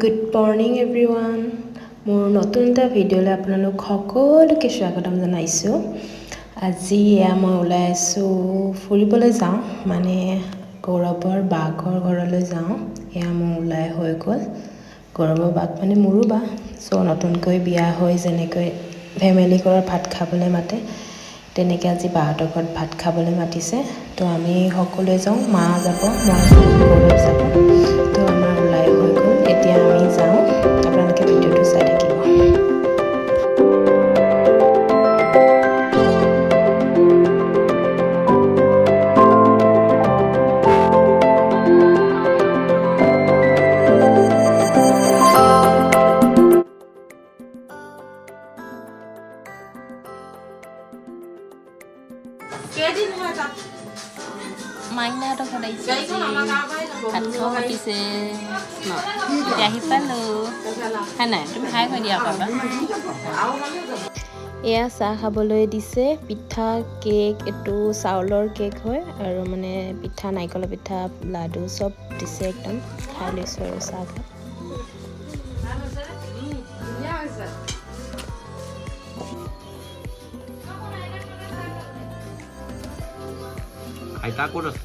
Good morning everyone. মোৰ নতুন এটা ভিডিঅ'লৈ আপোনালোক সকলোকে স্বাগতম জনাইছোঁ। আজি মই ওলাই আছোঁ, ফুৰিবলৈ যাওঁ, মানে গৌৰৱৰ বাঘৰ ঘৰলৈ যাওঁ। মই ওলাই হৈ গ'ল। গৌৰৱৰ বাঘ মানে মোৰো বা। নতুনকৈ বিয়া হৈ যেনেকৈ ফেমিলি ঘৰত ভাত খাবলৈ মাতে, তেনেকৈ আজি বাহঁতৰ ঘৰত ভাত খাবলৈ মাতিছে। তো আমি সকলোৱে যাওঁ, মা যাব, মই যাওঁ, গৌৰৱ যাব। তো আমাৰ ওলাই হৈ গ'ল। এতিয়া আমি যাওঁ, আপোনালোকে ভিডিঅ'টো চাই থাকিব। মাইনাহঁতৰ ঘৰত আহিছে, ভাত খাব মাতিছে ন, এতিয়া আহি পালোঁ। হয় নাই, তুমি হাই কৈ দিয়া পাবা। এয়া চাহ খাবলৈ দিছে, পিঠা, কেক, এইটো চাউলৰ কেক হয় আৰু মানে পিঠা, নাৰিকলৰ পিঠা, লাডু চব দিছে। একদম খাই লৈছোঁ আৰু চাহ খাই। আইতা ক'ত আছে?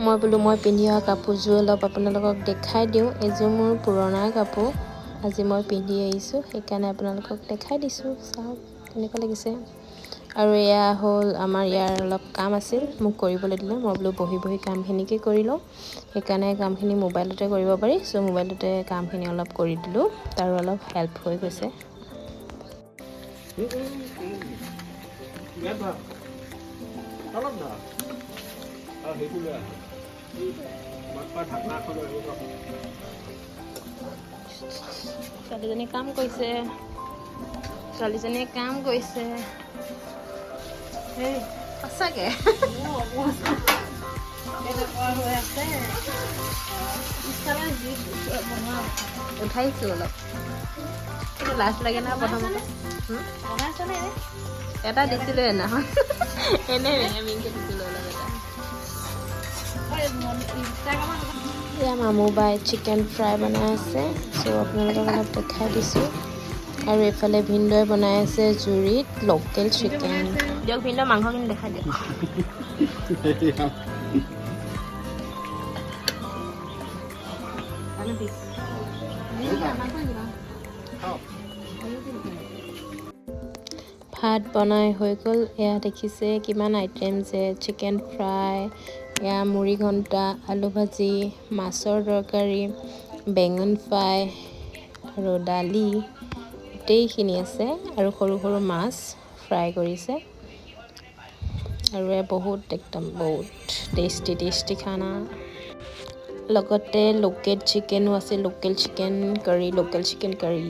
মই বোলো মই পিন্ধি অহা কাপোৰযোৰ অলপ আপোনালোকক দেখাই দিওঁ। এইযোৰ মোৰ পুৰণা কাপোৰ, আজি মই পিন্ধি আহিছোঁ, সেইকাৰণে আপোনালোকক দেখাই দিছোঁ। চাওক কেনেকুৱা লাগিছে। আৰু এয়া হ'ল আমাৰ ইয়াৰ অলপ কাম আছিল, মোক কৰিবলৈ দিলে। মই বোলো বহি বহি কামখিনিকে কৰি লওঁ, সেইকাৰণে কামখিনি মোবাইলতে কৰিব পাৰি। মোবাইলতে কামখিনি অলপ কৰি দিলোঁ, তাৰো অলপ হেল্প হৈ গৈছে। ছোৱালীজনী কাম কৰিছে, ছোৱালীজনীয়ে কাম কৰিছে। সেই সঁচাকে উঠাইছো অলপ, কিন্তু লাজ লাগে না প্ৰথমতে। এটা দিছিলোঁ সেইদিনাখন, এনেই বেঙামিংকে দিছিলোঁ অলপ এটা। এয়া মামু বাই চিকেন ফ্ৰাই বনাই আছে, আপোনালোকক অলপ দেখাই দিছোঁ। আৰু এইফালে ভিনদৈ বনাই আছে জুইত লোকেল চিকেন। দিয়ক ভিনদৈ, মাংসখিনি দেখাই দিয়ক। ভাত বনাই হৈ গ'ল। এয়া দেখিছে কিমান আইটেম যে, চিকেন ফ্ৰাই, এয়া মুড়ি ঘণ্টা, আলু ভাজি, মাছৰ তৰকাৰী, বেঙেন ফ্ৰাই আৰু দালি, গোটেইখিনি আছে। আৰু সৰু সৰু মাছ ফ্ৰাই কৰিছে। আৰু বহুত একদম বহুত টেষ্টি টেষ্টি খানা। লগতে লোকেল চিকেনো আছে, local chicken curry, local chicken curry.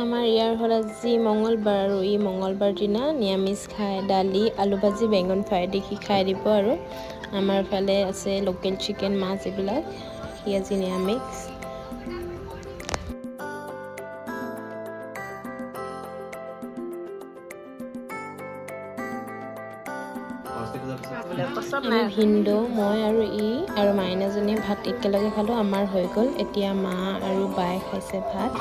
আমাৰ ইয়াৰ হ'ল আজি মঙলবাৰ, আৰু এই মঙলবাৰ দিনা নিৰামিষ খায়। দালি, আলু ভাজি, বেঙেন ফ্ৰাই দেখি খাই দিব। আৰু আমাৰ ফালে আছে লোকেল চিকেন, মাছ, এইবিলাক। সি আজি নিৰামিষ। আমি ভিনদৌ, মই আৰু আৰু মাইনাজনীয়ে ভাত একেলগে খালোঁ। আমাৰ হৈ গ'ল। এতিয়া মা আৰু বাই খাইছে ভাত।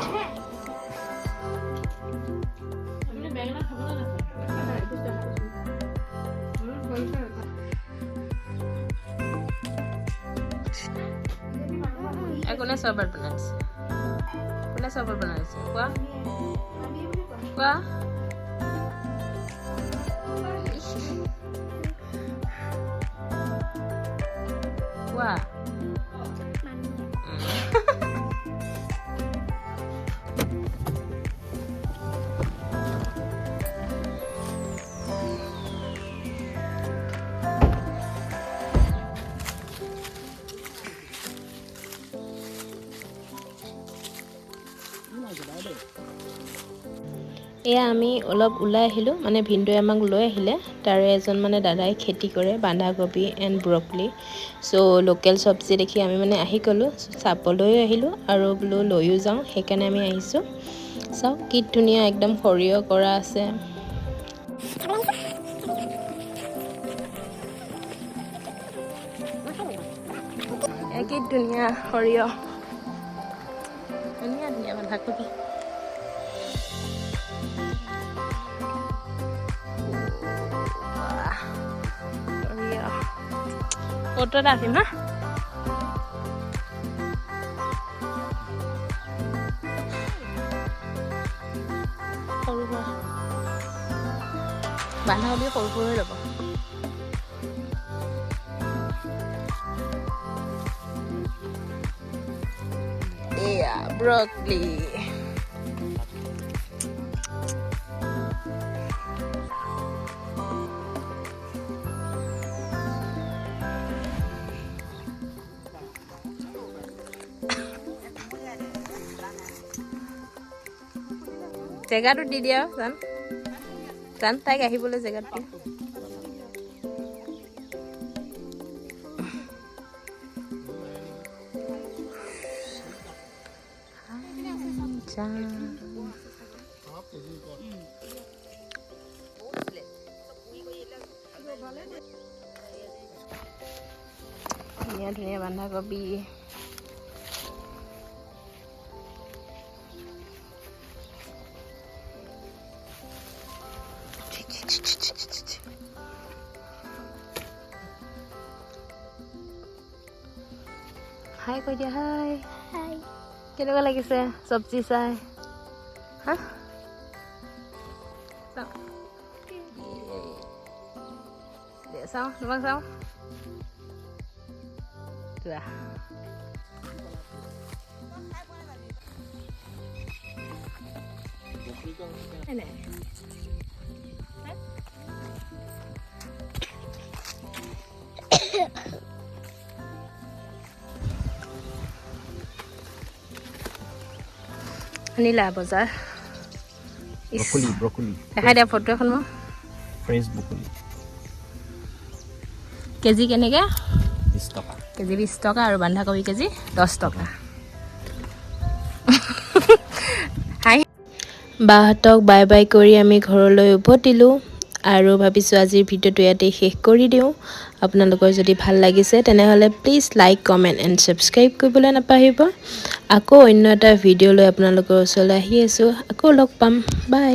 কোনে চৰবত বনাইছে? কোনে চৰবত বনাইছে? কোৱা কোৱা। কোৱা। এয়া আমি অলপ ওলাই আহিলোঁ, মানে ভিনদৌয়ে আমাক লৈ আহিলে। তাৰে এজন মানে দাদাই খেতি কৰে, বন্ধাকবি এণ্ড ব্ৰকলি। লোকেল চব্জি দেখি আমি মানে আহি গ'লোঁ, চাবলৈও আহিলোঁ আৰু বোলো লৈও যাওঁ, সেইকাৰণে আমি আহিছোঁ। চাওক কি ধুনীয়া একদম সৰিয়হ কৰা আছে। কি ধুনীয়া সৰিয়হ, ধুনীয়া ধুনীয়া বন্ধাকবি। সৰিয়হ ফটো এটা আছিম হা। সৰু সুৰা বন্ধাকবি সৰু সৰু হৈ ল'ব। এয়া ব্ৰকলি। জেগাটো দি দিয়া জান জান তাইক আহিবলৈ জেগাটো দিয়া। ধুনীয়া ধুনীয়া বন্ধাকবি। হাই কৈ দিয়া হাই। হাই কেনেকুৱা লাগিছে চব্জি চাই হা? চাওঁ তোমাক চাওঁ যোৱা। আনিলা বজাৰ দেখাই দিয়া ফটো এখন মোক। ফ্ৰেছ ব্ৰকলি কেজি কেনেকৈ? 20 টকা কেজি 20 টকা আৰু বন্ধাকবি কেজি 10 টকা। হাই বাহঁতক বাই বাই কৰি আমি ঘৰলৈ উভতিলোঁ আৰু ভাবিছোঁ আজিৰ ভিডিঅ'টো ইয়াতে শেষ কৰি দিওঁ। আপোনালোকৰ যদি ভাল লাগিছে তেনেহ'লে please like comment and subscribe কৰিবলৈ নাপাহৰিব। আকৌ অন্য এটা ভিডিঅ' লৈ আপোনালোকৰ ওচৰলৈ আহি আছোঁ। আকৌ লগ পাম। বাই।